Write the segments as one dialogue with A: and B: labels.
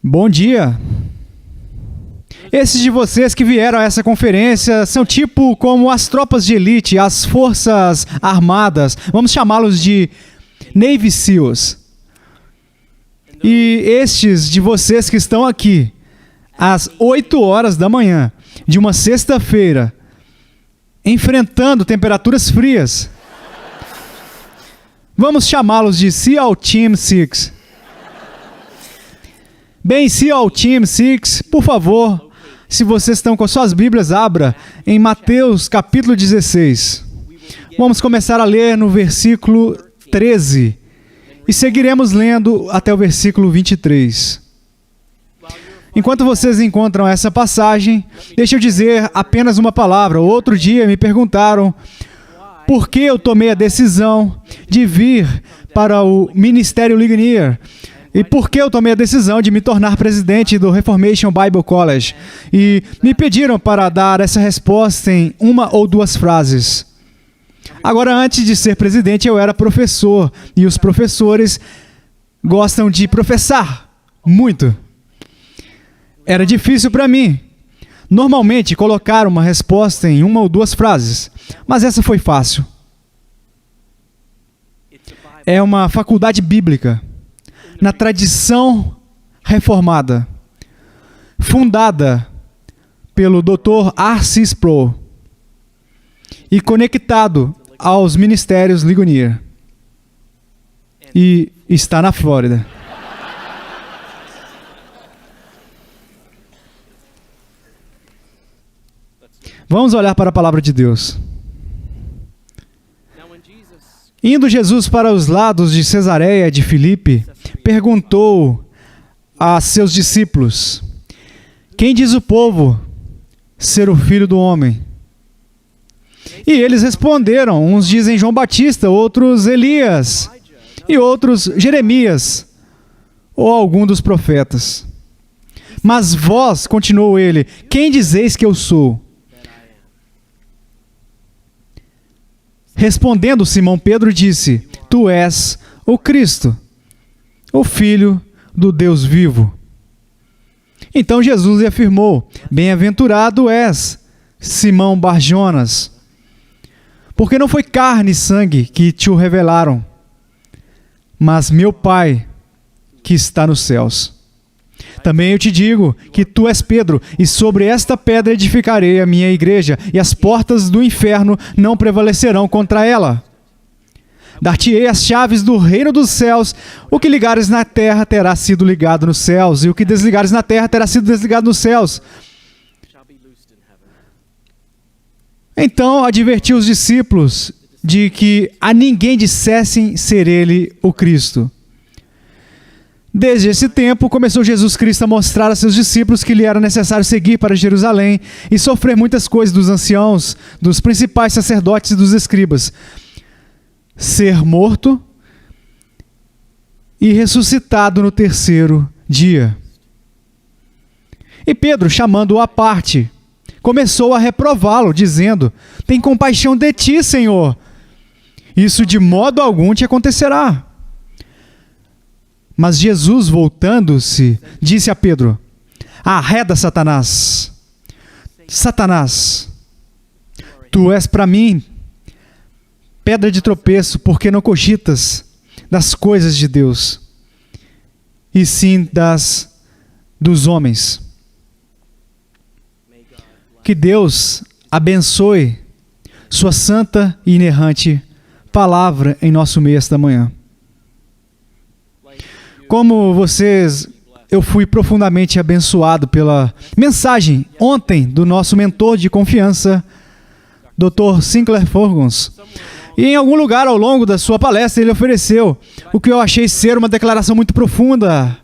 A: Bom dia! Esses de vocês que vieram a essa conferência são tipo como as tropas de elite, as forças armadas, vamos chamá-los de Navy SEALs. E estes de vocês que estão aqui, às 8 horas da manhã, de uma sexta-feira, enfrentando temperaturas frias, vamos chamá-los de SEAL Team 6. Bem, SEAL Team 6, por favor, se vocês estão com suas Bíblias, abra em Mateus capítulo 16. Vamos começar a ler no versículo 13 e seguiremos lendo até o versículo 23. Enquanto vocês encontram essa passagem, deixa eu dizer apenas uma palavra. Outro dia me perguntaram por que eu tomei a decisão de vir para o Ministério Ligonier. E por que eu tomei a decisão de me tornar presidente do Reformation Bible College? E me pediram para dar essa resposta em uma ou duas frases. Agora, antes de ser presidente, eu era professor. E os professores gostam de professar muito. Era difícil para mim, normalmente, colocar uma resposta em uma ou duas frases. Mas essa foi fácil. É uma faculdade bíblica, na tradição reformada, fundada pelo Dr. R.C. Sproul e conectado aos ministérios Ligonier. E está na Flórida. Vamos olhar para a palavra de Deus. Indo Jesus para os lados de Cesareia de Filipe, perguntou a seus discípulos: quem diz o povo ser o Filho do Homem? E eles responderam: uns dizem João Batista, outros Elias, e outros Jeremias, ou algum dos profetas. Mas vós, continuou ele, quem dizeis que eu sou? Respondendo, Simão Pedro disse: tu és o Cristo, o Filho do Deus vivo. Então Jesus lhe afirmou: bem-aventurado és, Simão Bar-Jonas, porque não foi carne e sangue que te o revelaram, mas meu Pai que está nos céus. Também eu te digo que tu és Pedro, e sobre esta pedra edificarei a minha igreja, e as portas do inferno não prevalecerão contra ela. Dar-te-ei as chaves do reino dos céus. O que ligares na terra terá sido ligado nos céus, e o que desligares na terra terá sido desligado nos céus. Então advertiu os discípulos de que a ninguém dissessem ser ele o Cristo. Desde esse tempo, começou Jesus Cristo a mostrar a seus discípulos que lhe era necessário seguir para Jerusalém e sofrer muitas coisas dos anciãos, dos principais sacerdotes e dos escribas, ser morto e ressuscitado no terceiro dia. E Pedro, chamando-o à parte, começou a reprová-lo, dizendo: tem compaixão de ti, Senhor. Isso de modo algum te acontecerá. Mas Jesus, voltando-se, disse a Pedro: arreda, Satanás. Satanás, tu és para mim pedra de tropeço, porque não cogitas das coisas de Deus, e sim dos homens. Que Deus abençoe sua santa e inerrante palavra em nosso meio esta manhã. Como vocês, eu fui profundamente abençoado pela mensagem ontem do nosso mentor de confiança, Dr. Sinclair Ferguson. E em algum lugar ao longo da sua palestra ele ofereceu o que eu achei ser uma declaração muito profunda.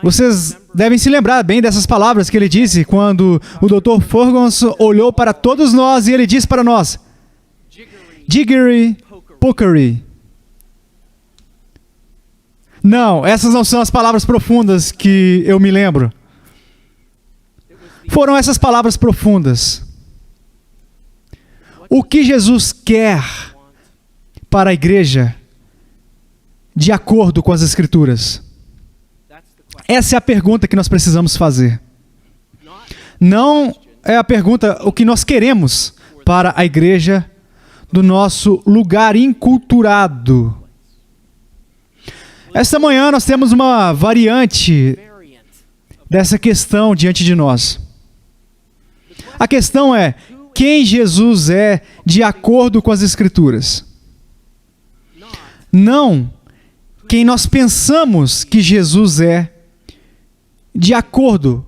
A: Vocês devem se lembrar bem dessas palavras que ele disse quando o Dr. Ferguson olhou para todos nós e ele disse para nós: Jiggery Pokery. Não, essas não são as palavras profundas que eu me lembro. Foram essas palavras profundas. O que Jesus quer para a igreja de acordo com as Escrituras? Essa é a pergunta que nós precisamos fazer. Não é a pergunta o que nós queremos para a igreja do nosso lugar inculturado. Esta manhã nós temos uma variante dessa questão diante de nós. A questão é quem Jesus é de acordo com as Escrituras. Não quem nós pensamos que Jesus é de acordo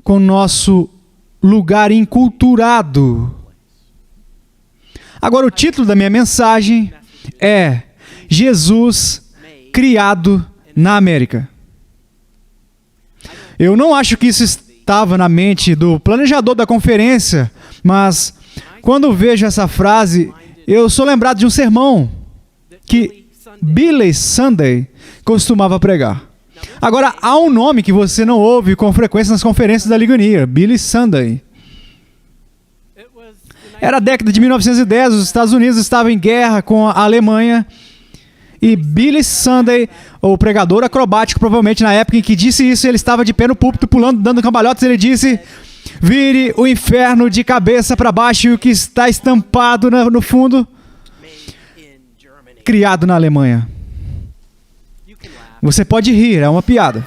A: com o nosso lugar inculturado. Agora, o título da minha mensagem é Jesus criado na América. Eu não acho que isso estava na mente do planejador da conferência, mas quando vejo essa frase, eu sou lembrado de um sermão que Billy Sunday costumava pregar. Agora, há um nome que você não ouve com frequência nas conferências da Ligonier, Billy Sunday. Era a década de 1910, os Estados Unidos estavam em guerra com a Alemanha, e Billy Sunday, o pregador acrobático, provavelmente na época em que disse isso, ele estava de pé no púlpito, pulando, dando cambalhotas, ele disse: vire o inferno de cabeça para baixo, e o que está estampado no fundo, criado na Alemanha. Você pode rir, é uma piada.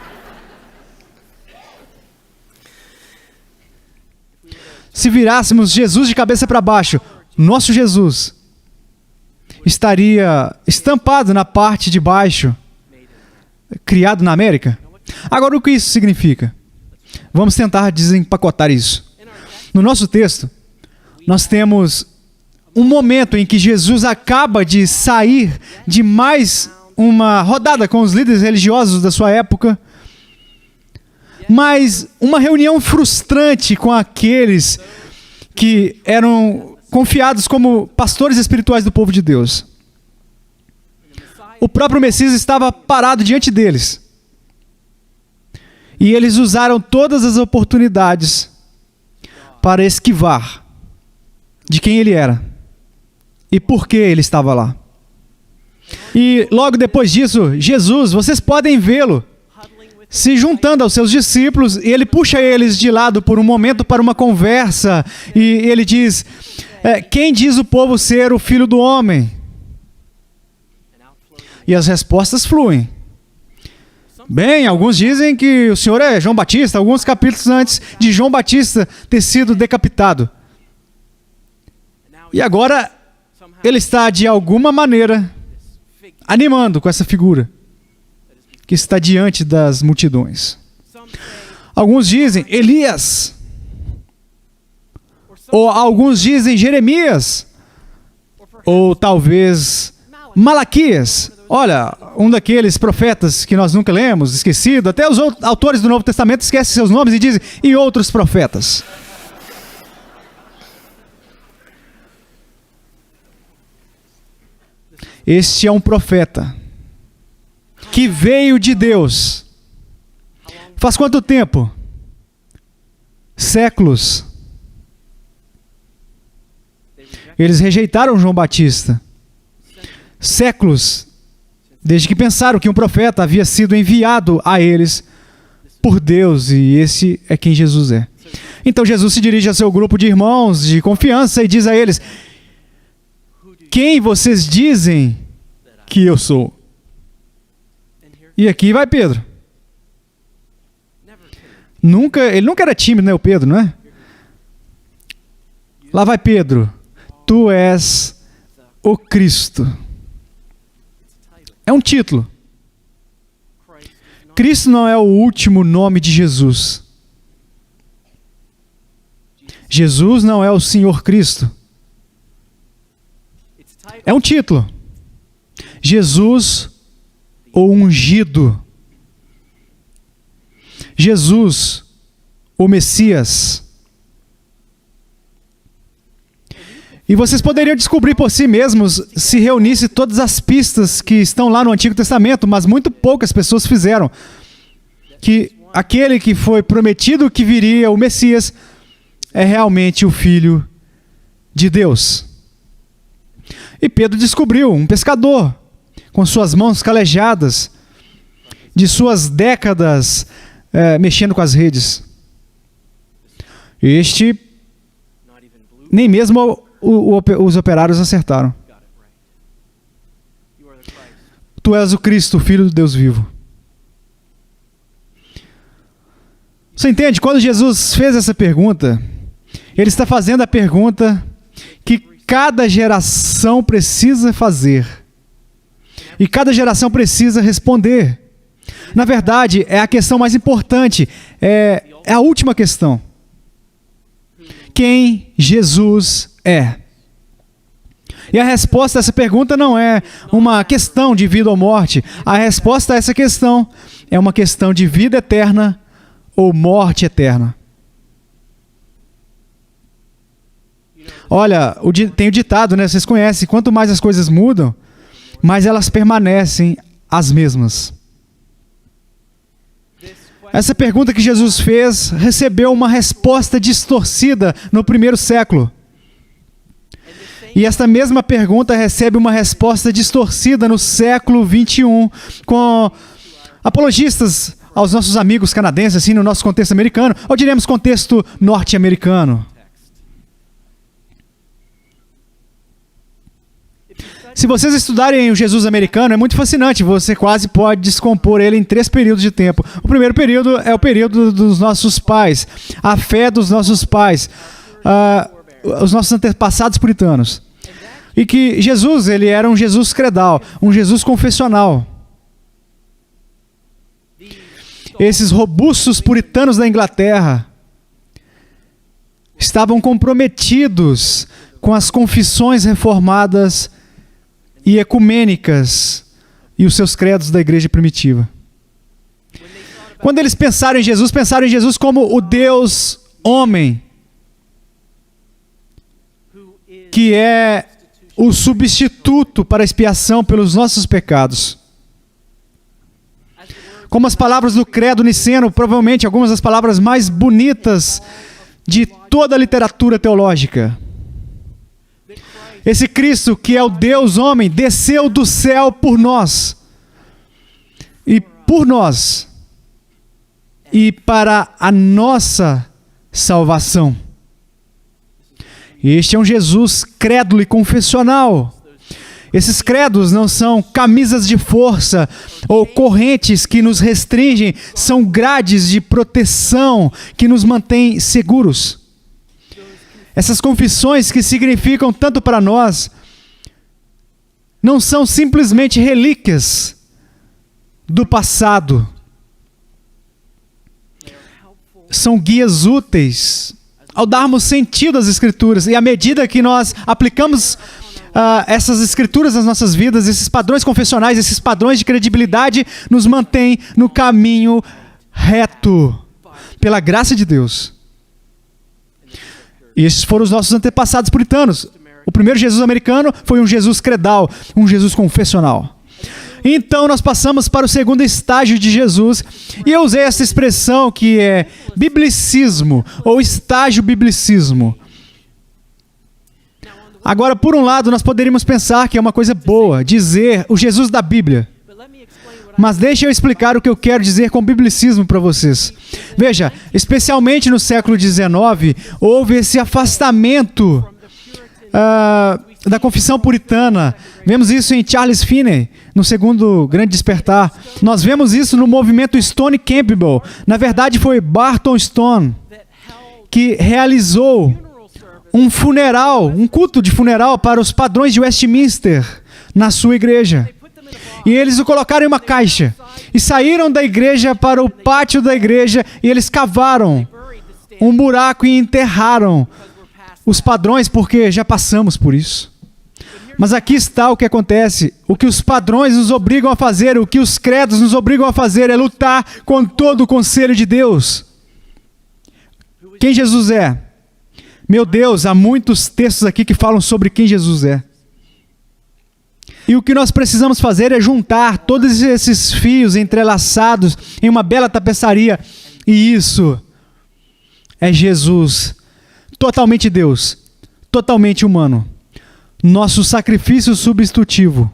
A: Se virássemos Jesus de cabeça para baixo, nosso Jesus estaria estampado na parte de baixo, criado na América? Agora, o que isso significa? Vamos tentar desempacotar isso. No nosso texto, nós temos um momento em que Jesus acaba de sair de mais uma rodada com os líderes religiosos da sua época, mas uma reunião frustrante com aqueles que eram confiados como pastores espirituais do povo de Deus. O próprio Messias estava parado diante deles. E eles usaram todas as oportunidades para esquivar de quem ele era e por que ele estava lá. E logo depois disso, Jesus, vocês podem vê-lo se juntando aos seus discípulos, e ele puxa eles de lado por um momento para uma conversa, e ele diz: quem diz o povo ser o Filho do Homem? E as respostas fluem. Bem, alguns dizem que o Senhor é João Batista, alguns capítulos antes de João Batista ter sido decapitado. E agora, ele está de alguma maneira animando com essa figura que está diante das multidões. Alguns dizem Elias, ou alguns dizem Jeremias, ou talvez Malaquias. Olha, um daqueles profetas que nós nunca lemos, esquecido. Até os autores do Novo Testamento esquecem seus nomes e dizem, e outros profetas. Este é um profeta que veio de Deus. Faz quanto tempo? Séculos. Eles rejeitaram João Batista. Séculos, desde que pensaram que um profeta havia sido enviado a eles por Deus, e esse é quem Jesus é. Então Jesus se dirige a seu grupo de irmãos de confiança e diz a eles: quem vocês dizem que eu sou? E aqui vai Pedro. Ele nunca era tímido, né, o Pedro, não é? Lá vai Pedro. Tu és o Cristo. É um título. Cristo não é o último nome de Jesus. Jesus não é o Senhor Cristo. É um título. Jesus, o ungido. Jesus, o Messias. E vocês poderiam descobrir por si mesmos se reunisse todas as pistas que estão lá no Antigo Testamento, mas muito poucas pessoas fizeram. Que aquele que foi prometido que viria, o Messias, é realmente o Filho de Deus. E Pedro descobriu um pescador com suas mãos calejadas. de suas décadas mexendo com as redes. Nem mesmo os operários acertaram. Tu és o Cristo, o Filho do Deus vivo. Você entende? Quando Jesus fez essa pergunta, ele está fazendo a pergunta que cada geração precisa fazer. E cada geração precisa responder. Na verdade, é a questão mais importante. É a última questão. Quem Jesus é? E a resposta a essa pergunta não é uma questão de vida ou morte. A resposta a essa questão é uma questão de vida eterna ou morte eterna. Olha, tem o ditado, né? Vocês conhecem, quanto mais as coisas mudam, mais elas permanecem as mesmas. Essa pergunta que Jesus fez recebeu uma resposta distorcida no primeiro século. E esta mesma pergunta recebe uma resposta distorcida no século 21, com apologistas aos nossos amigos canadenses, assim, no nosso contexto americano, ou diremos contexto norte-americano. Se vocês estudarem o Jesus americano, é muito fascinante. Você quase pode descompor ele em 3 períodos de tempo. O primeiro período é o período dos nossos pais, a fé dos nossos pais, os nossos antepassados puritanos. E que Jesus, ele era um Jesus credal, um Jesus confessional. Esses robustos puritanos da Inglaterra estavam comprometidos com as confissões reformadas e ecumênicas e os seus credos da igreja primitiva. Quando eles pensaram em Jesus como o Deus homem, que é o substituto para a expiação pelos nossos pecados. Como as palavras do credo niceno, provavelmente algumas das palavras mais bonitas de toda a literatura teológica. Esse Cristo, que é o Deus homem, desceu do céu por nós. E por nós. E para a nossa salvação. Este é um Jesus crédulo e confessional. Esses credos não são camisas de força ou correntes que nos restringem, são grades de proteção que nos mantêm seguros. Essas confissões que significam tanto para nós não são simplesmente relíquias do passado. São guias úteis ao darmos sentido às Escrituras. E à medida que nós aplicamos essas Escrituras nas nossas vidas, esses padrões confessionais, esses padrões de credibilidade, nos mantêm no caminho reto, pela graça de Deus. E esses foram os nossos antepassados puritanos. O primeiro Jesus americano foi um Jesus credal, um Jesus confessional. Então nós passamos para o segundo estágio de Jesus, e eu usei essa expressão que é biblicismo, ou estágio biblicismo. Agora, por um lado, nós poderíamos pensar que é uma coisa boa dizer o Jesus da Bíblia. Mas deixa eu explicar o que eu quero dizer com biblicismo para vocês. Veja, especialmente no século XIX, houve esse afastamento da confissão puritana. Vemos isso em Charles Finney, no segundo Grande Despertar. Nós vemos isso no movimento Stone Campbell. Na verdade, foi Barton Stone que realizou um funeral, um culto de funeral para os padrões de Westminster na sua igreja. E eles o colocaram em uma caixa e saíram da igreja para o pátio da igreja, e eles cavaram um buraco e enterraram os padrões, porque já passamos por isso. Mas aqui está o que acontece. O que os padrões nos obrigam a fazer, o que os credos nos obrigam a fazer é lutar com todo o conselho de Deus. Quem Jesus é? Meu Deus, há muitos textos aqui que falam sobre quem Jesus é. E o que nós precisamos fazer é juntar todos esses fios entrelaçados em uma bela tapeçaria. E isso é Jesus, totalmente Deus, totalmente humano. Nosso sacrifício substitutivo.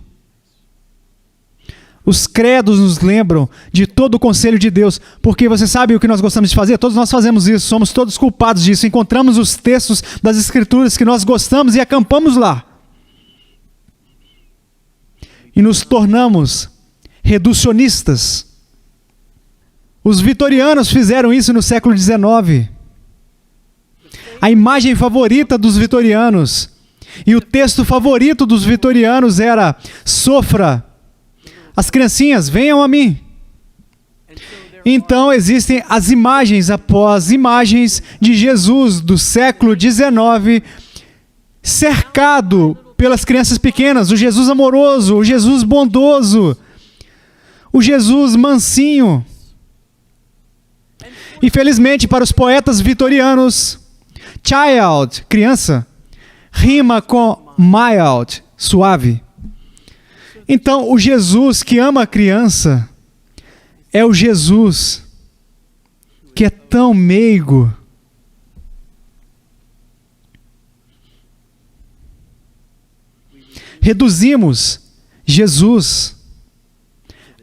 A: Os credos nos lembram de todo o conselho de Deus, porque você sabe o que nós gostamos de fazer? Todos nós fazemos isso, somos todos culpados disso. Encontramos os textos das Escrituras que nós gostamos e acampamos lá. E nos tornamos reducionistas. Os vitorianos fizeram isso no século XIX. A imagem favorita dos vitorianos e o texto favorito dos vitorianos era: sofra, as criancinhas, venham a mim. Então existem as imagens após imagens de Jesus do século XIX, cercado pelas crianças pequenas, o Jesus amoroso, o Jesus bondoso, o Jesus mansinho. Infelizmente, para os poetas vitorianos, child, criança, rima com mild, suave. Então, o Jesus que ama a criança é o Jesus que é tão meigo. Reduzimos Jesus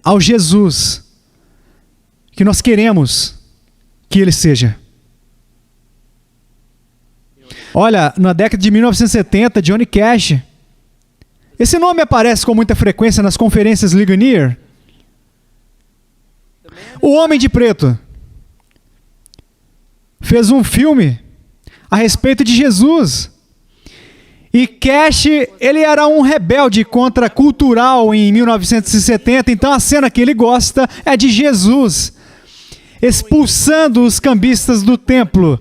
A: ao Jesus que nós queremos que ele seja. Olha, na década de 1970, Johnny Cash, esse nome aparece com muita frequência nas conferências Ligonier. O Homem de Preto fez um filme a respeito de Jesus. E Cash, ele era um rebelde contracultural em 1970, então a cena que ele gosta é de Jesus expulsando os cambistas do templo.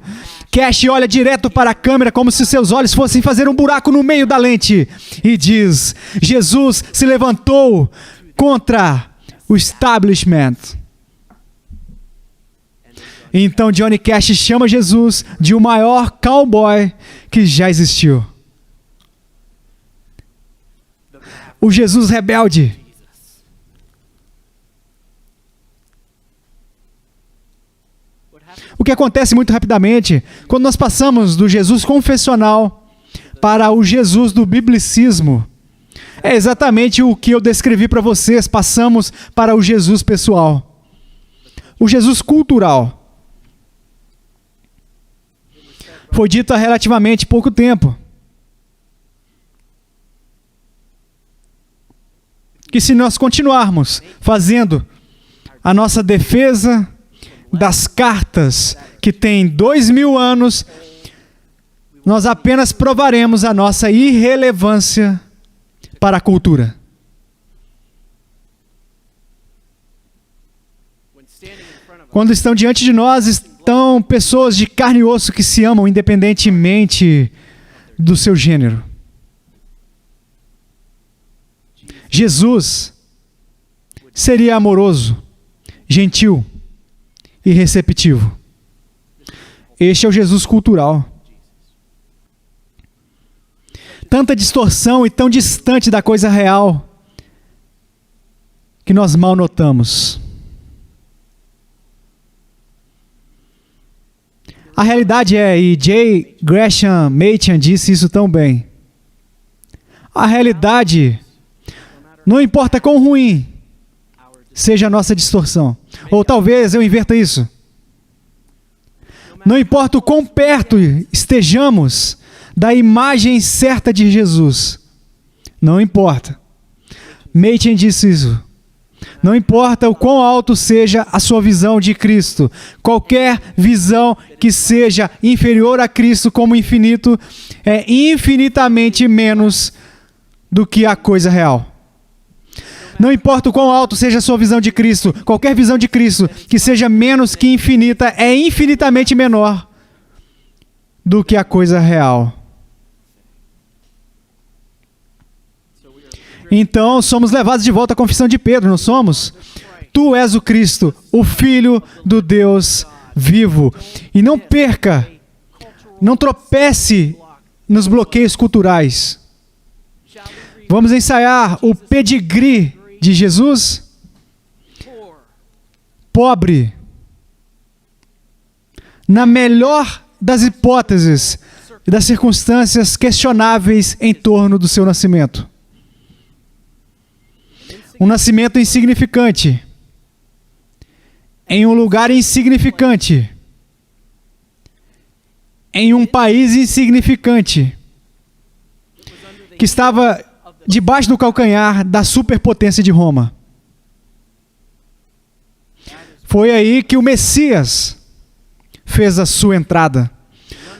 A: Cash olha direto para a câmera como se seus olhos fossem fazer um buraco no meio da lente e diz: Jesus se levantou contra o establishment. Então Johnny Cash chama Jesus de o maior cowboy que já existiu. O Jesus rebelde. O que acontece muito rapidamente, quando nós passamos do Jesus confessional para o Jesus do biblicismo, é exatamente o que eu descrevi para vocês. Passamos para o Jesus pessoal, o Jesus cultural. Foi dito há relativamente pouco tempo que se nós continuarmos fazendo a nossa defesa das cartas que têm 2000 anos, nós apenas provaremos a nossa irrelevância para a cultura. Quando estão diante de nós, estão pessoas de carne e osso que se amam independentemente do seu gênero. Jesus seria amoroso, gentil e receptivo. Este é o Jesus cultural. Tanta distorção e tão distante da coisa real que nós mal notamos. A realidade é, e J. Gresham Machen disse isso tão bem, a realidade, não importa quão ruim seja a nossa distorção, ou talvez eu inverta isso, não importa o quão perto estejamos da imagem certa de Jesus, não importa. Machen disse isso. Não importa o quão alto seja a sua visão de Cristo, qualquer visão que seja inferior a Cristo como infinito é infinitamente menos do que a coisa real. Não importa o quão alto seja a sua visão de Cristo, qualquer visão de Cristo que seja menos que infinita é infinitamente menor do que a coisa real. Então, somos levados de volta à confissão de Pedro, não somos? Tu és o Cristo, o Filho do Deus vivo. E não perca, não tropece nos bloqueios culturais. Vamos ensaiar o pedigree de Jesus? Pobre. Na melhor das hipóteses e das circunstâncias questionáveis em torno do seu nascimento. Um nascimento insignificante. Em um lugar insignificante. Em um país insignificante. Que estava debaixo do calcanhar da superpotência de Roma. Foi aí que o Messias fez a sua entrada.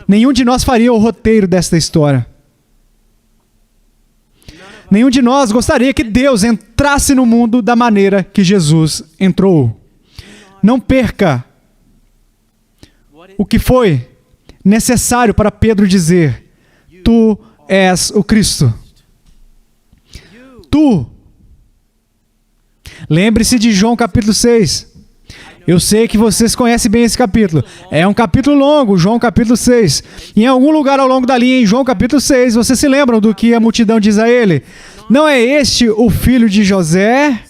A: Nenhum de nós faria o roteiro desta história. Nenhum de nós gostaria que Deus entrasse no mundo da maneira que Jesus entrou. Não perca o que foi necessário para Pedro dizer: Tu és o Cristo. Tu. Lembre-se de João capítulo 6. Eu sei que vocês conhecem bem esse capítulo. É um capítulo longo, João capítulo 6. Em algum lugar ao longo da linha, em João capítulo 6, vocês se lembram do que a multidão diz a ele? Não é este o filho de José?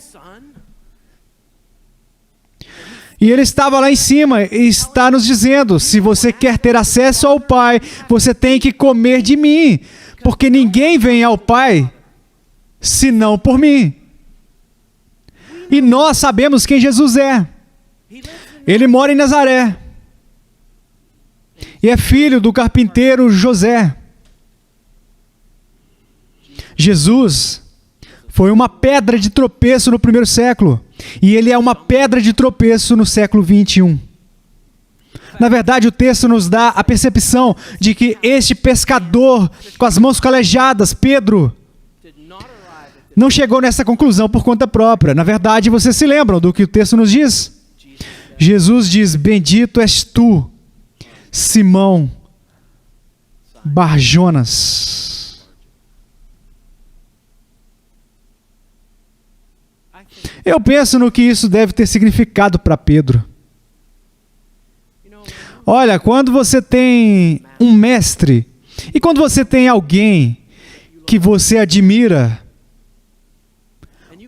A: E ele estava lá em cima e está nos dizendo: se você quer ter acesso ao Pai, você tem que comer de mim, porque ninguém vem ao Pai senão por mim. E nós sabemos quem Jesus é. Ele mora em Nazaré. E é filho do carpinteiro José. Jesus foi uma pedra de tropeço no primeiro século. E ele é uma pedra de tropeço no século 21. Na verdade, o texto nos dá a percepção de que este pescador com as mãos calejadas, Pedro, não chegou nessa conclusão por conta própria. Na verdade, vocês se lembram do que o texto nos diz? Jesus diz: bendito és tu, Simão Barjonas. Eu penso no que isso deve ter significado para Pedro. Olha, quando você tem um mestre, e quando você tem alguém que você admira,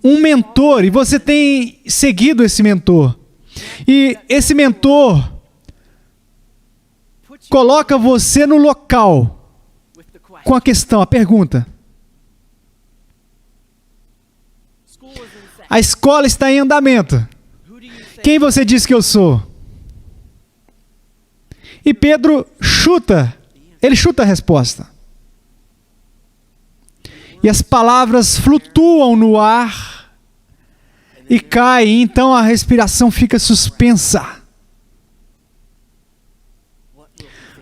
A: um mentor, e você tem seguido esse mentor, e esse mentor coloca você no local com a questão, a pergunta: a escola está em andamento. Quem você diz que eu sou? E Pedro chuta, ele chuta a resposta. E as palavras flutuam no ar e caem, então a respiração fica suspensa.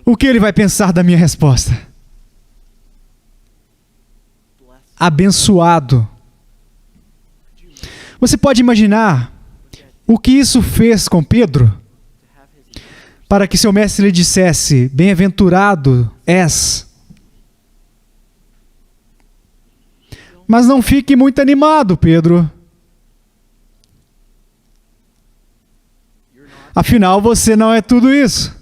A: O que ele vai pensar da minha resposta? Abençoado. Você pode imaginar o que isso fez com Pedro? Para que seu mestre lhe dissesse: bem-aventurado és. Mas não fique muito animado, Pedro. Afinal, você não é tudo isso.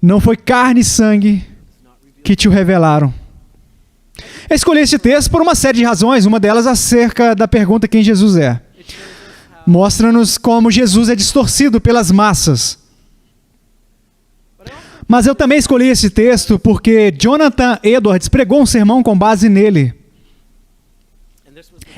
A: Não foi carne e sangue que te o revelaram. Eu escolhi este texto por uma série de razões, uma delas acerca da pergunta quem Jesus é. Mostra-nos como Jesus é distorcido pelas massas. Mas eu também escolhi esse texto porque Jonathan Edwards pregou um sermão com base nele.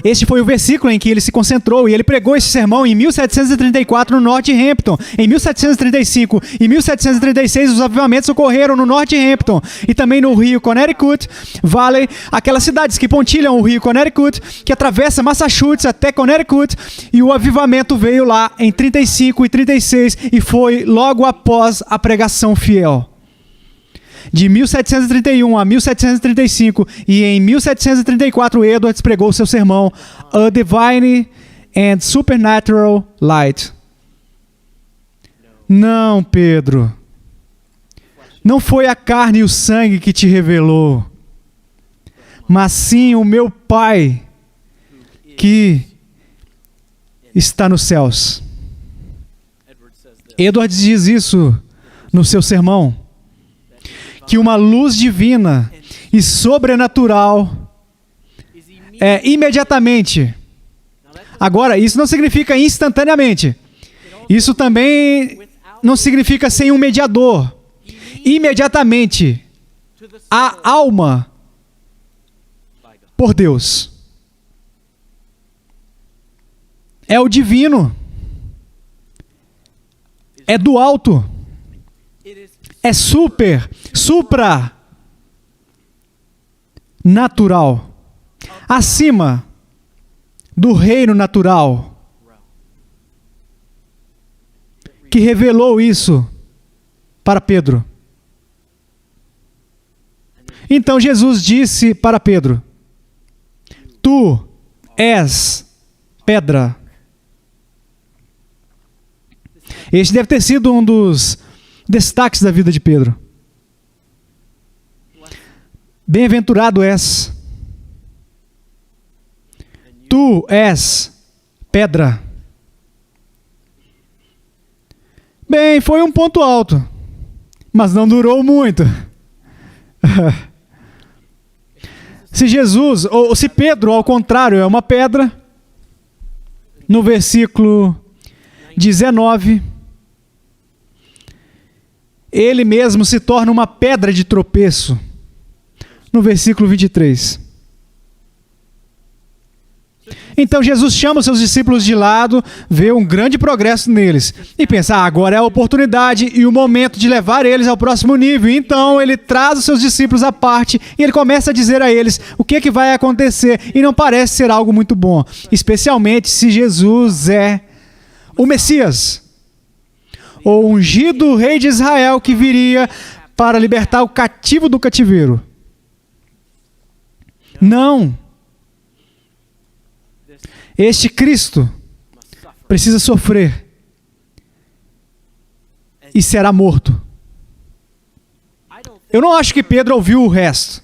A: Este foi o versículo em que ele se concentrou, e ele pregou esse sermão em 1734 no Northampton. Em 1735 e 1736 os avivamentos ocorreram no Northampton e também no Rio Connecticut Valley, aquelas cidades que pontilham o Rio Connecticut, que atravessa Massachusetts até Connecticut, e o avivamento veio lá em 35 e 36 e foi logo após a pregação fiel. De 1731 a 1735, e em 1734 Edwards pregou seu sermão A Divine and Supernatural Light. Não, Pedro. Não foi a carne e o sangue que te revelou, mas sim o meu Pai que está nos céus. Edwards diz isso no seu sermão, que uma luz divina e sobrenatural é imediatamente. Agora, isso não significa instantaneamente. Isso também não significa sem um mediador. Imediatamente, a alma por Deus. É o divino. É do alto. É supra natural. Acima do reino natural. Que revelou isso para Pedro. Então Jesus disse para Pedro: tu és pedra. Este deve ter sido um dos destaques da vida de Pedro. Bem-aventurado és. Tu és pedra. Bem, foi um ponto alto, mas não durou muito. Se Jesus, ou se Pedro, ao contrário, é uma pedra, no versículo 19, ele mesmo se torna uma pedra de tropeço, no versículo 23. Então Jesus chama os seus discípulos de lado, vê um grande progresso neles e pensa, agora é a oportunidade e o momento de levar eles ao próximo nível. Então ele traz os seus discípulos à parte e ele começa a dizer a eles o que é que vai acontecer, e não parece ser algo muito bom, especialmente se Jesus é o Messias, o ungido rei de Israel que viria para libertar o cativo do cativeiro. Não. Este Cristo precisa sofrer e será morto. Eu não acho que Pedro ouviu o resto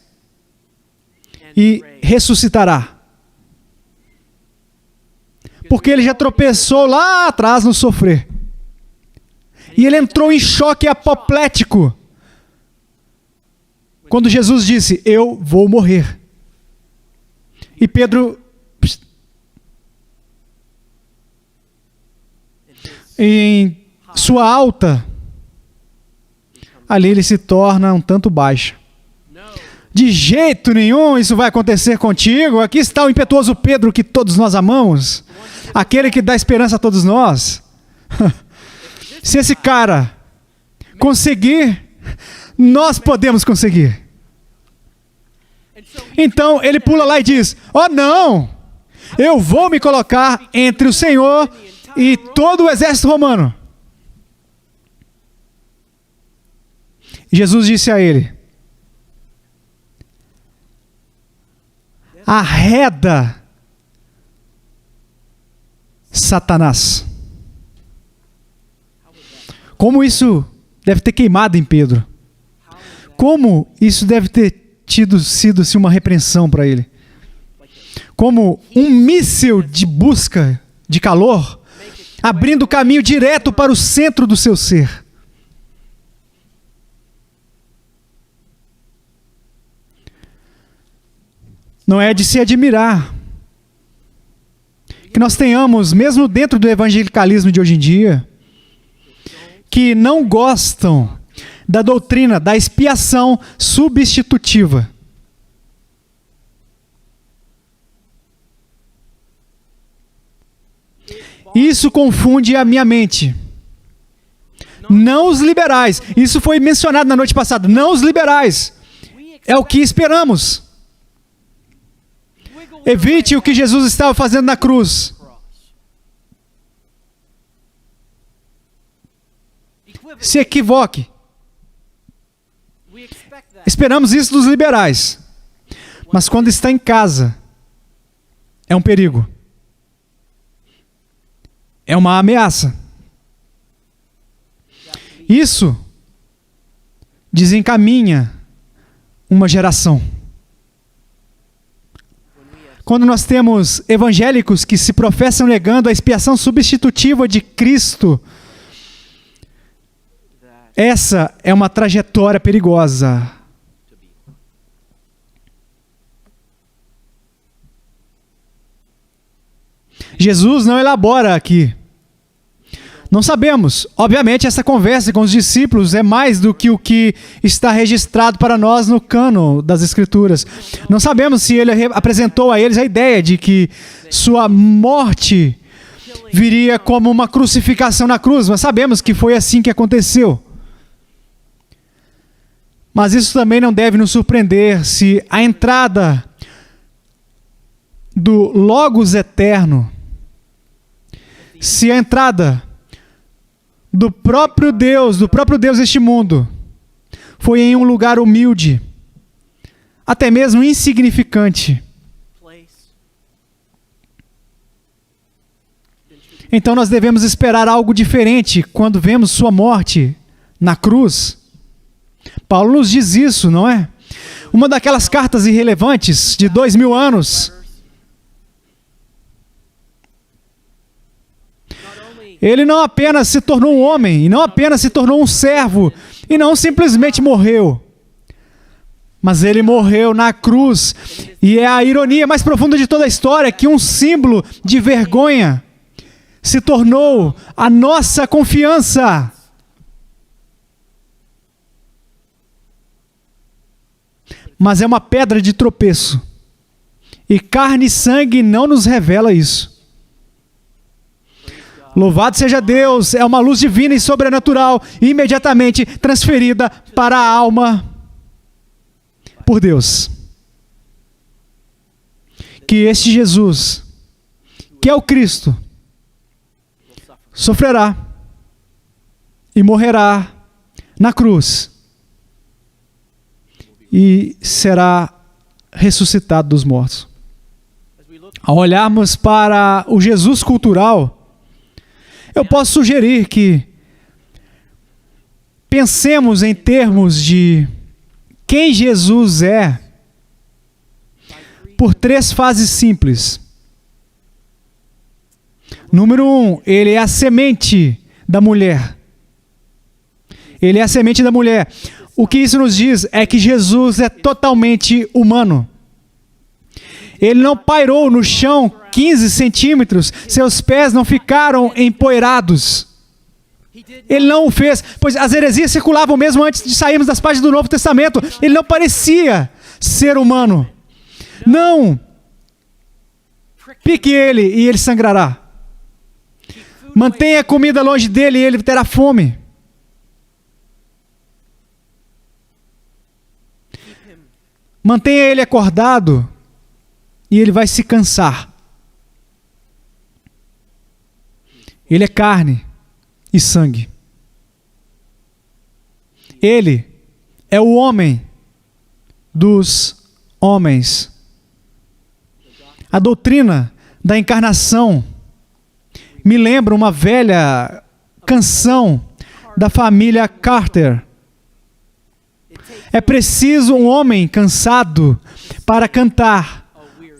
A: e ressuscitará, porque ele já tropeçou lá atrás no sofrer. E ele entrou em choque apoplético quando Jesus disse, eu vou morrer. E Pedro, em sua alta, ali ele se torna um tanto baixo. De jeito nenhum isso vai acontecer contigo. Aqui está o impetuoso Pedro que todos nós amamos, aquele que dá esperança a todos nós. Se esse cara conseguir, nós podemos conseguir. Então ele pula lá e diz, oh não, eu vou me colocar entre o Senhor e todo o exército romano. Jesus disse a ele, arreda, Satanás. Como isso deve ter queimado em Pedro. Como isso deve ter sido assim, uma repreensão para ele. Como um míssil de busca de calor, abrindo caminho direto para o centro do seu ser. Não é de se admirar que nós tenhamos, mesmo dentro do evangelicalismo de hoje em dia, que não gostam da doutrina da expiação substitutiva. Isso confunde a minha mente. Não os liberais. Isso foi mencionado na noite passada. Não os liberais. É o que esperamos. Evite o que Jesus estava fazendo na cruz. Se equivoque. Esperamos isso dos liberais. Mas quando está em casa, é um perigo. É uma ameaça. Isso desencaminha uma geração. Quando nós temos evangélicos que se professam negando a expiação substitutiva de Cristo, essa é uma trajetória perigosa. Jesus não elabora aqui. Não sabemos. Obviamente, essa conversa com os discípulos é mais do que o que está registrado para nós no cânon das Escrituras. Não sabemos se ele apresentou a eles a ideia de que sua morte viria como uma crucificação na cruz, mas sabemos que foi assim que aconteceu. Mas isso também não deve nos surpreender se a entrada do Logos eterno, se a entrada do próprio Deus deste mundo, foi em um lugar humilde, até mesmo insignificante. Então nós devemos esperar algo diferente quando vemos sua morte na cruz. Paulo nos diz isso, não é? Uma daquelas cartas irrelevantes de 2000 anos. Ele não apenas se tornou um homem, e não apenas se tornou um servo, e não simplesmente morreu, mas ele morreu na cruz. E é a ironia mais profunda de toda a história que um símbolo de vergonha se tornou a nossa confiança. Mas é uma pedra de tropeço. E carne e sangue não nos revela isso. Louvado seja Deus, é uma luz divina e sobrenatural, imediatamente transferida para a alma por Deus. Que este Jesus, que é o Cristo, sofrerá e morrerá na cruz e será ressuscitado dos mortos. Ao olharmos para o Jesus cultural, eu posso sugerir que pensemos em termos de quem Jesus é por 3 fases simples. Número 1, ele é a semente da mulher. Ele é a semente da mulher. O que isso nos diz é que Jesus é totalmente humano. Ele não pairou no chão 15 centímetros, seus pés não ficaram empoeirados. Ele não o fez, pois as heresias circulavam mesmo antes de sairmos das páginas do Novo Testamento. Ele não parecia ser humano. Não. Pique ele e ele sangrará. Mantenha a comida longe dele e ele terá fome. Mantenha ele acordado e ele vai se cansar. Ele é carne e sangue. Ele é o homem dos homens. A doutrina da encarnação me lembra uma velha canção da família Carter. É preciso um homem cansado para cantar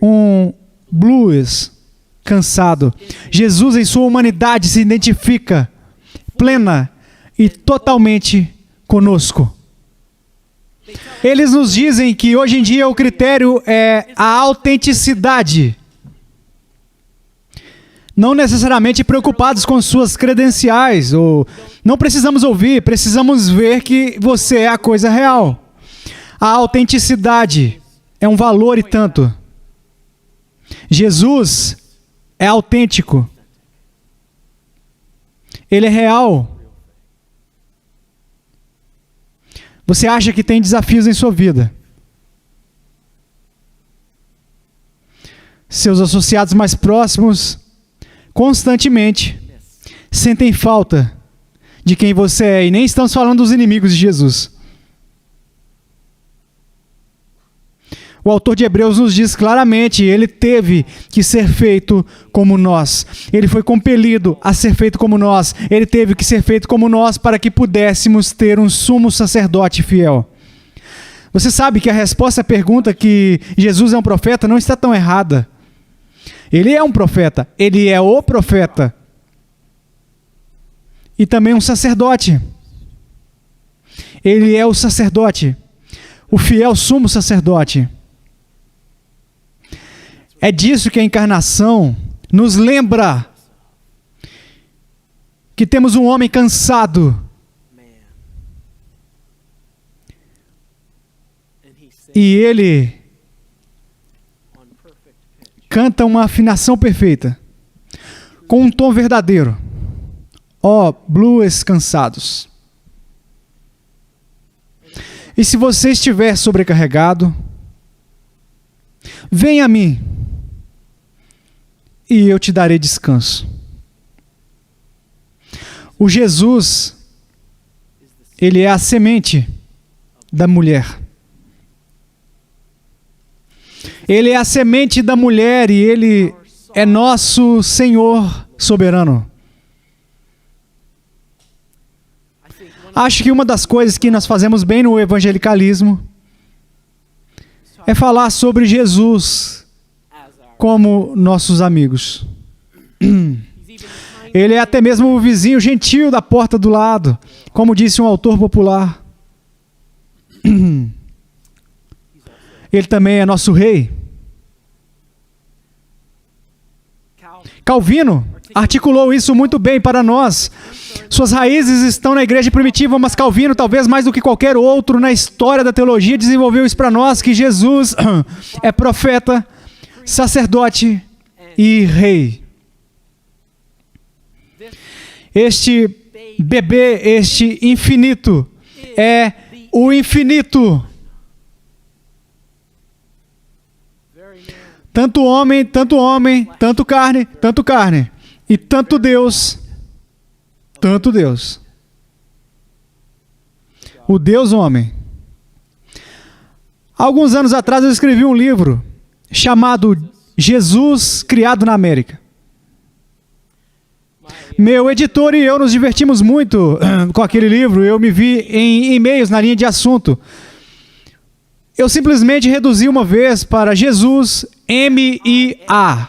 A: um blues cansado. Jesus, em sua humanidade, se identifica plena e totalmente conosco. Eles nos dizem que hoje em dia o critério é a autenticidade. Não necessariamente preocupados com suas credenciais, ou não precisamos ouvir, precisamos ver que você é a coisa real. A autenticidade é um valor e tanto. Jesus é autêntico. Ele é real. Você acha que tem desafios em sua vida? Seus associados mais próximos constantemente sentem falta de quem você é, e nem estamos falando dos inimigos de Jesus. O autor de Hebreus nos diz claramente, ele teve que ser feito como nós. Ele foi compelido a ser feito como nós. Ele teve que ser feito como nós para que pudéssemos ter um sumo sacerdote fiel. Você sabe que a resposta à pergunta que Jesus é um profeta não está tão errada. Ele é um profeta. Ele é o profeta. E também um sacerdote. Ele é o sacerdote. O fiel sumo sacerdote. É disso que a encarnação nos lembra. que temos um homem cansado. E ele canta uma afinação perfeita, com um tom verdadeiro. Ó, blues cansados. E se você estiver sobrecarregado, venha a mim, e eu te darei descanso. O Jesus, ele é a semente da mulher. Ele é a semente da mulher e ele é nosso Senhor soberano. Acho que uma das coisas que nós fazemos bem no evangelicalismo é falar sobre Jesus como nossos amigos. Ele é até mesmo o vizinho gentil da porta do lado, como disse um autor popular. Ele também é nosso rei. Calvino articulou isso muito bem para nós. Suas raízes estão na igreja primitiva, mas Calvino, talvez mais do que qualquer outro na história da teologia, desenvolveu isso para nós, que Jesus é profeta, sacerdote e rei. Este bebê, este infinito, é o infinito. Tanto homem, tanto carne, e tanto Deus. O Deus homem. Alguns anos atrás eu escrevi um livro chamado Jesus Criado na América. Meu editor e eu nos divertimos muito com aquele livro. Eu me vi em e-mails na linha de assunto. Eu simplesmente reduzi uma vez para Jesus M-I-A.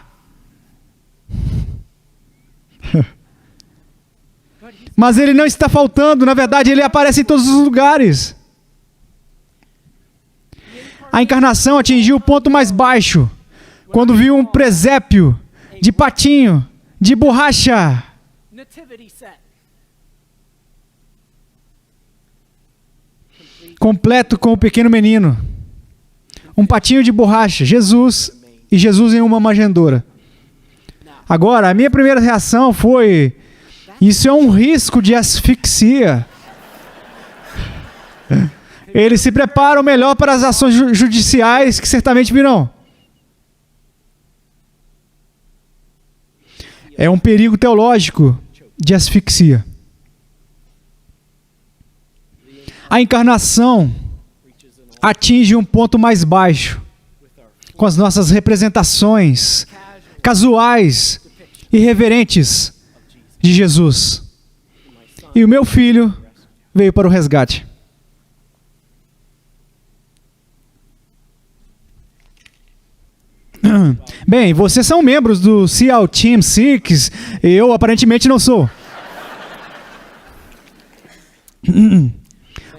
A: Mas ele não está faltando, na verdade ele aparece em todos os lugares. A encarnação atingiu o ponto mais baixo, quando viu um presépio de patinho, de borracha. Completo com o pequeno menino. Um patinho de borracha, Jesus, e Jesus em uma manjedoura. Agora, a minha primeira reação foi: isso é um risco de asfixia. Eles se preparam melhor para as ações judiciais que certamente virão. É um perigo teológico de asfixia. A encarnação atinge um ponto mais baixo com as nossas representações casuais e irreverentes de Jesus. E o meu filho veio para o resgate. Bem, vocês são membros do SEAL Team 6, eu aparentemente não sou.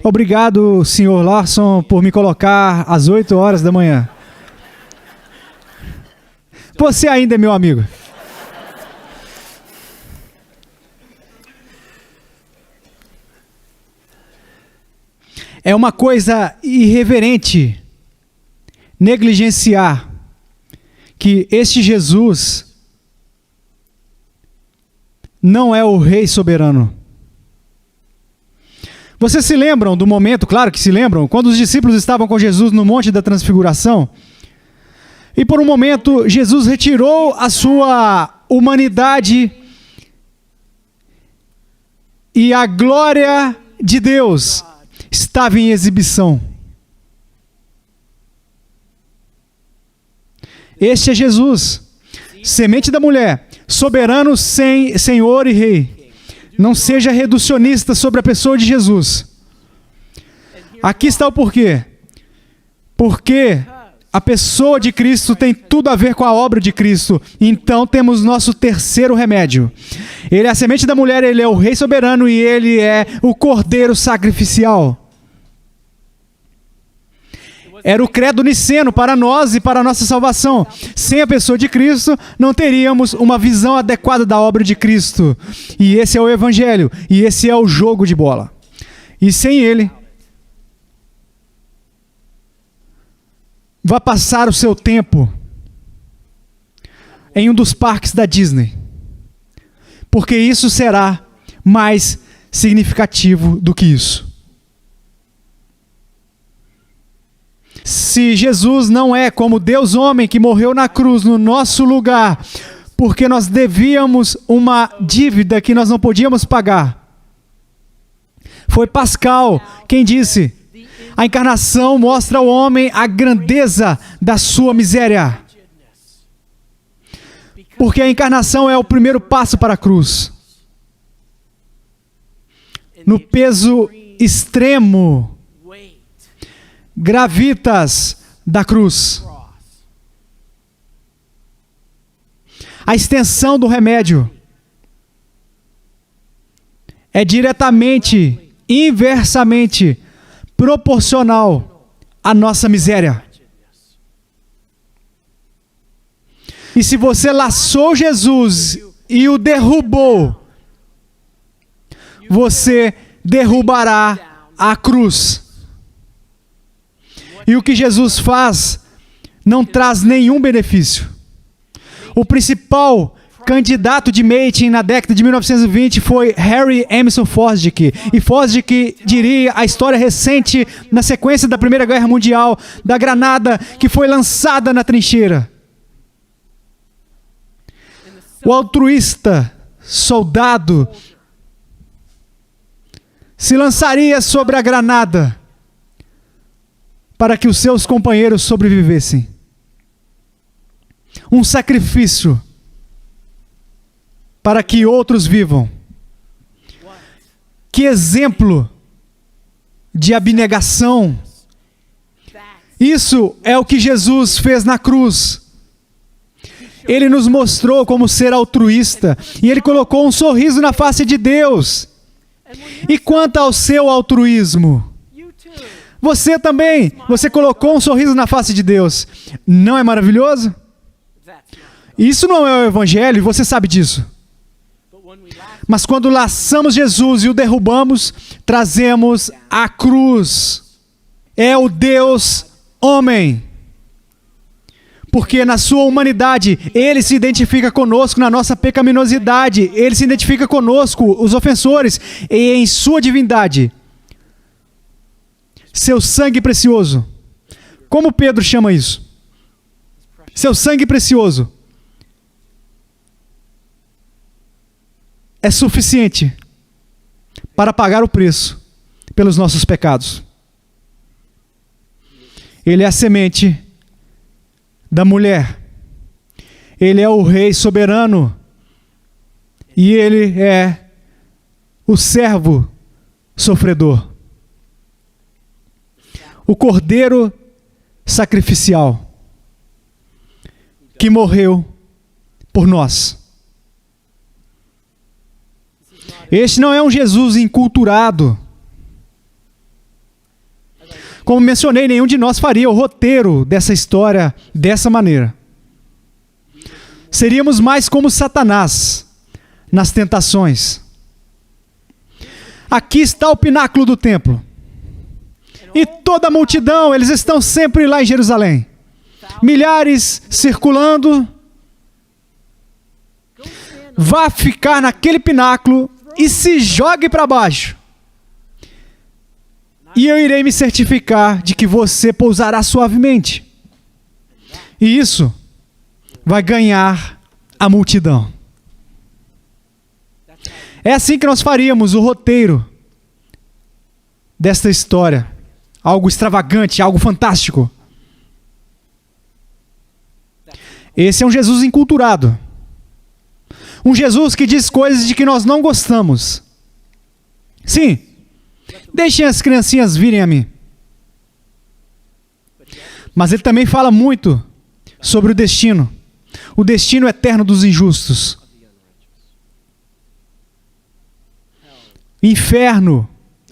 A: Obrigado, Sr. Larson, por me colocar às 8 horas da manhã. Você ainda é meu amigo. É uma coisa irreverente negligenciar que este Jesus não é o Rei soberano. Vocês se lembram do momento, claro que se lembram, quando os discípulos estavam com Jesus no Monte da Transfiguração? E por um momento, Jesus retirou a sua humanidade e a glória de Deus estava em exibição. Este é Jesus, semente da mulher, soberano, Senhor e Rei. Não seja reducionista sobre a pessoa de Jesus. Aqui está o porquê. Porque a pessoa de Cristo tem tudo a ver com a obra de Cristo. Então temos nosso terceiro remédio. Ele é a semente da mulher, ele é o Rei soberano e ele é o Cordeiro sacrificial. Era o credo niceno para nós e para a nossa salvação. Sem a pessoa de Cristo, não teríamos uma visão adequada da obra de Cristo. E esse é o Evangelho. E esse é o jogo de bola. E sem ele, vá passar o seu tempo em um dos parques da Disney. Porque isso será mais significativo do que isso. Se Jesus não é como Deus homem que morreu na cruz no nosso lugar, porque nós devíamos uma dívida que nós não podíamos pagar. Foi Pascal quem disse: a encarnação mostra ao homem a grandeza da sua miséria. Porque a encarnação é o primeiro passo para a cruz. No peso extremo, gravitas da cruz. A extensão do remédio é diretamente, inversamente, proporcional à nossa miséria. E se você laçou Jesus e o derrubou, você derrubará a cruz. E o que Jesus faz não traz nenhum benefício. O principal candidato de Mating na década de 1920 foi Harry Emerson Fosdick. E Fosdick diria a história recente, na sequência da Primeira Guerra Mundial, da granada que foi lançada na trincheira. O altruísta soldado se lançaria sobre a granada para que os seus companheiros sobrevivessem. Um sacrifício para que outros vivam. Que exemplo de abnegação! Isso é o que Jesus fez na cruz. Ele nos mostrou como ser altruísta e ele colocou um sorriso na face de Deus. E quanto ao seu altruísmo, você também, você colocou um sorriso na face de Deus. Não é maravilhoso? Isso não é o Evangelho e você sabe disso. Mas quando laçamos Jesus e o derrubamos, trazemos a cruz. É o Deus homem. Porque na sua humanidade, Ele se identifica conosco na nossa pecaminosidade. Ele se identifica conosco, os ofensores, e em sua divindade. Seu sangue precioso. Como Pedro chama isso? Seu sangue precioso é suficiente para pagar o preço pelos nossos pecados. Ele é a semente da mulher. Ele é o rei soberano. E ele é o servo sofredor. O cordeiro sacrificial que morreu por nós. Este não é um Jesus enculturado. Como mencionei, nenhum de nós faria o roteiro dessa história dessa maneira. Seríamos mais como Satanás nas tentações. Aqui está o pináculo do templo. E toda a multidão, eles estão sempre lá em Jerusalém. Milhares circulando. Vá ficar naquele pináculo e se jogue para baixo. E eu irei me certificar de que você pousará suavemente. E isso vai ganhar a multidão. É assim que nós faríamos o roteiro desta história. Algo extravagante, algo fantástico. Esse é um Jesus enculturado. Um Jesus que diz coisas de que nós não gostamos. Sim. Deixem as criancinhas virem a mim. Mas ele também fala muito sobre o destino eterno dos injustos. Inferno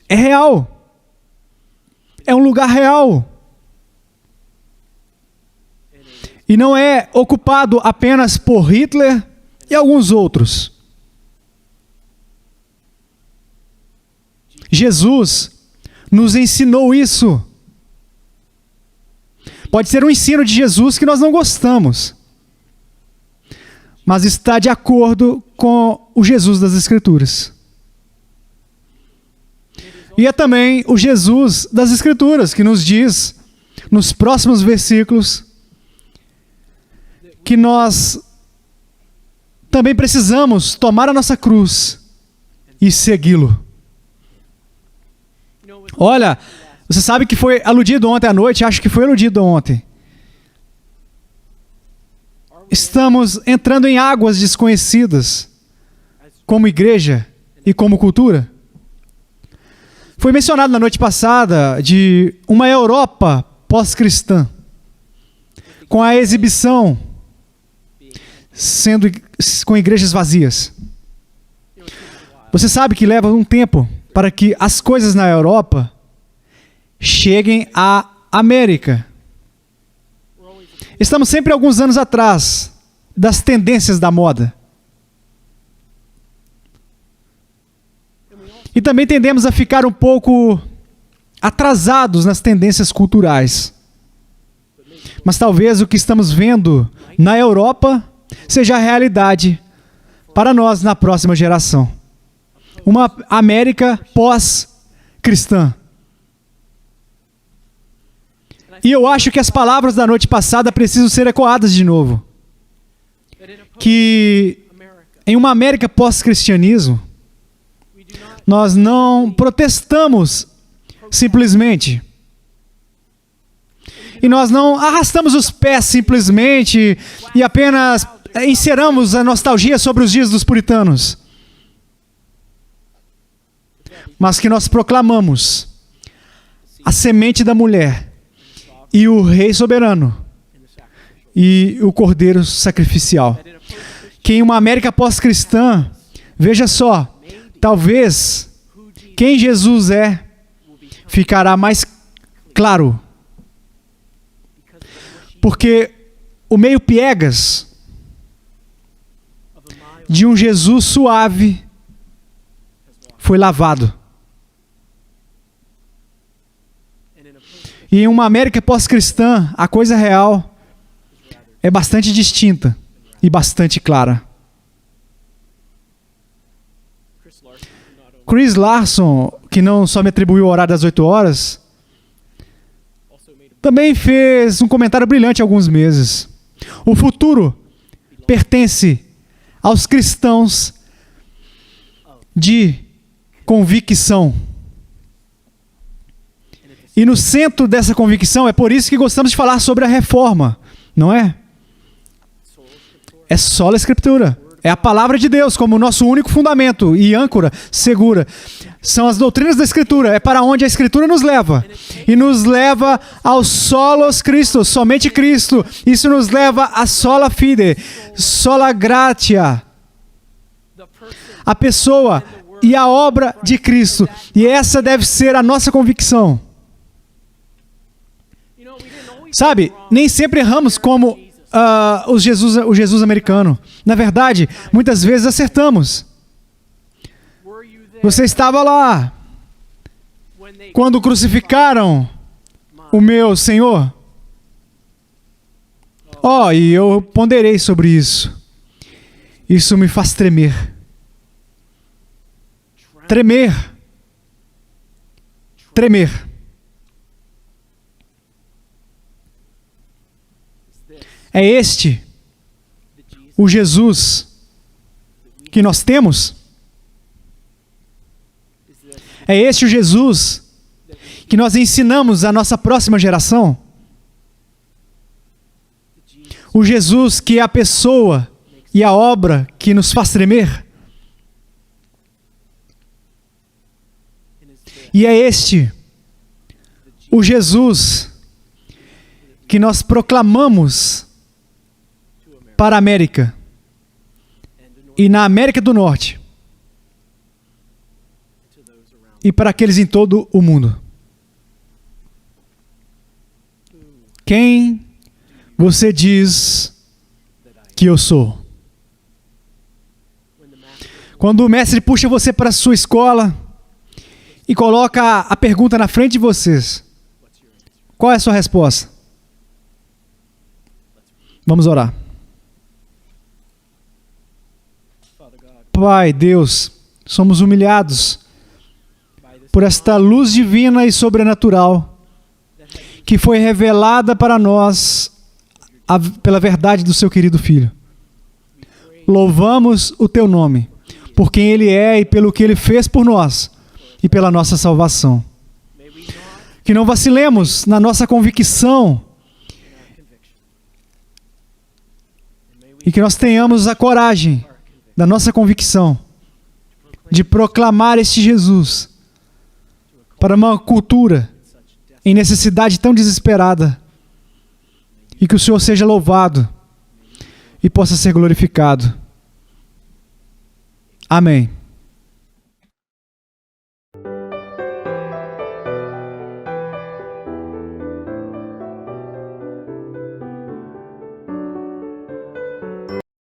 A: é real. É um lugar real. E não é ocupado apenas por Hitler e alguns outros. Jesus nos ensinou isso. Pode ser um ensino de Jesus que nós não gostamos, mas está de acordo com o Jesus das Escrituras. E é também o Jesus das Escrituras que nos diz, nos próximos versículos, que nós também precisamos tomar a nossa cruz e segui-lo. Olha, você sabe que foi aludido ontem à noite, acho que foi aludido ontem. Estamos entrando em águas desconhecidas, como igreja e como cultura. Foi mencionado na noite passada de uma Europa pós-cristã, com a exibição com igrejas vazias. Você sabe que leva um tempo para que as coisas na Europa cheguem à América. Estamos sempre alguns anos atrás das tendências da moda. E também tendemos a ficar um pouco atrasados nas tendências culturais. Mas talvez o que estamos vendo na Europa seja a realidade para nós na próxima geração. Uma América pós-cristã. E eu acho que as palavras da noite passada precisam ser ecoadas de novo. Que em uma América pós-cristianismo, nós não protestamos simplesmente. E nós não arrastamos os pés simplesmente e apenas encerramos a nostalgia sobre os dias dos puritanos. Mas que nós proclamamos a semente da mulher e o rei soberano e o cordeiro sacrificial. Que em uma América pós-cristã, veja só, talvez quem Jesus é ficará mais claro. Porque o meio piegas de um Jesus suave foi lavado. E em uma América pós-cristã, a coisa real é bastante distinta e bastante clara. Chris Larson, que não só me atribuiu o horário das 8 horas, também fez um comentário brilhante há alguns meses. O futuro pertence aos cristãos de convicção. E no centro dessa convicção, é por isso que gostamos de falar sobre a reforma, não é? É só a Escritura. É a palavra de Deus como nosso único fundamento e âncora segura. São as doutrinas da Escritura. É para onde a Escritura nos leva. E nos leva ao solos Cristo, somente Cristo. Isso nos leva a sola fide, sola gratia. A pessoa e a obra de Cristo. E essa deve ser a nossa convicção. Sabe, nem sempre erramos como o Jesus americano. Na verdade, muitas vezes acertamos. Você estava lá quando crucificaram o meu Senhor? E eu ponderei sobre isso. Isso me faz tremer. Tremer. Tremer. É este o Jesus que nós temos? É este o Jesus que nós ensinamos à nossa próxima geração? O Jesus que é a pessoa e a obra que nos faz tremer? E é este o Jesus que nós proclamamos para a América e na América do Norte e para aqueles em todo o mundo. Quem você diz que eu sou. Quando o mestre puxa você para a sua escola e coloca a pergunta na frente de vocês, qual é a sua resposta? Vamos orar. Pai, Deus, somos humilhados por esta luz divina e sobrenatural que foi revelada para nós pela verdade do seu querido Filho. Louvamos o teu nome, por quem ele é e pelo que ele fez por nós e pela nossa salvação. Que não vacilemos na nossa convicção e que nós tenhamos a coragem da nossa convicção de proclamar este Jesus para uma cultura em necessidade tão desesperada, e que o Senhor seja louvado e possa ser glorificado. Amém.